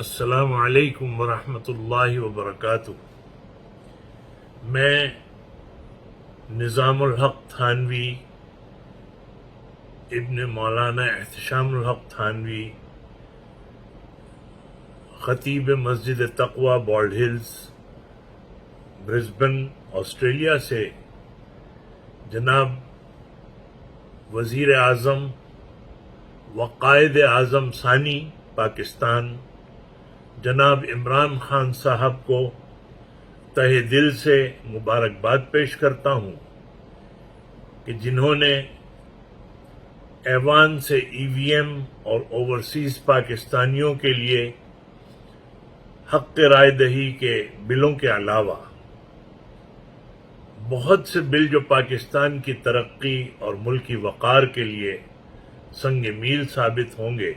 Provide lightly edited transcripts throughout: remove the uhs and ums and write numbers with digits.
السلام علیکم ورحمۃ اللہ وبرکاتہ۔ میں نظام الحق تھانوی ابن مولانا احتشام الحق تھانوی، خطیب مسجد تقوی بالڈ ہلز، برسبن، آسٹریلیا سے جناب وزیر اعظم و قائد اعظم ثانی پاکستان جناب عمران خان صاحب کو تہہ دل سے مبارکباد پیش کرتا ہوں کہ جنہوں نے ایوان سے ای وی ایم اور اوورسیز پاکستانیوں کے لیے حق رائے دہی کے بلوں کے علاوہ بہت سے بل جو پاکستان کی ترقی اور ملکی وقار کے لیے سنگ میل ثابت ہوں گے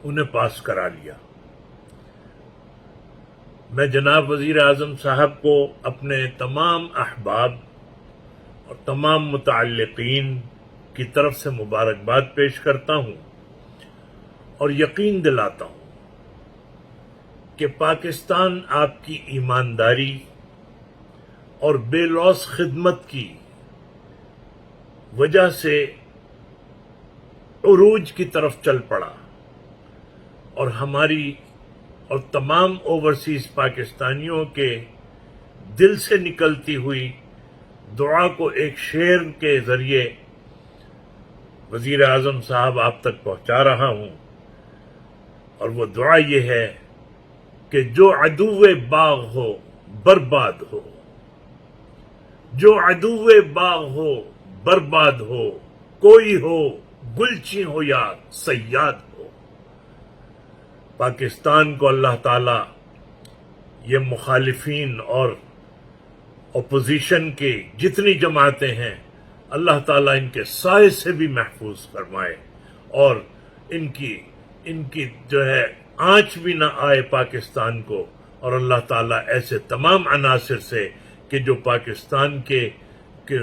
انہیں پاس کرا لیا۔ میں جناب وزیر اعظم صاحب کو اپنے تمام احباب اور تمام متعلقین کی طرف سے مبارکباد پیش کرتا ہوں اور یقین دلاتا ہوں کہ پاکستان آپ کی ایمانداری اور بے لوث خدمت کی وجہ سے عروج کی طرف چل پڑا، اور ہماری اور تمام اوورسیز پاکستانیوں کے دل سے نکلتی ہوئی دعا کو ایک شعر کے ذریعے وزیر اعظم صاحب آپ تک پہنچا رہا ہوں، اور وہ دعا یہ ہے کہ جو عدو باغ ہو برباد ہو، جو عدو باغ ہو برباد ہو، کوئی ہو گلچی ہو یا صیاد ہو۔ پاکستان کو اللہ تعالیٰ یہ مخالفین اور اپوزیشن کی جتنی جماعتیں ہیں اللہ تعالیٰ ان کے سائے سے بھی محفوظ فرمائے، اور ان کی جو ہے آنچ بھی نہ آئے پاکستان کو، اور اللہ تعالیٰ ایسے تمام عناصر سے کہ جو پاکستان کے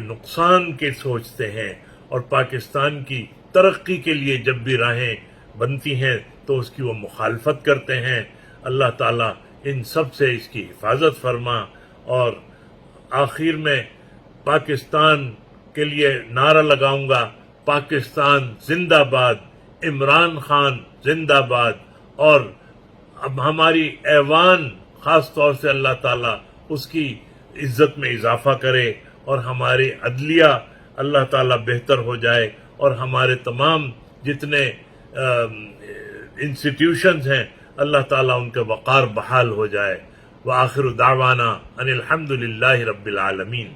نقصان کے سوچتے ہیں اور پاکستان کی ترقی کے لیے جب بھی راہیں بنتی ہیں تو اس کی وہ مخالفت کرتے ہیں، اللہ تعالیٰ ان سب سے اس کی حفاظت فرما۔ اور آخر میں پاکستان کے لیے نعرہ لگاؤں گا، پاکستان زندہ باد، عمران خان زندہ باد، اور اب ہماری ایوان خاص طور سے اللہ تعالیٰ اس کی عزت میں اضافہ کرے، اور ہماری عدلیہ اللہ تعالیٰ بہتر ہو جائے، اور ہمارے تمام جتنے انسٹیٹیوشنز ہیں اللہ تعالیٰ ان کے وقار بحال ہو جائے۔ وآخر دعوانا ان الحمد للہ رب العالمین۔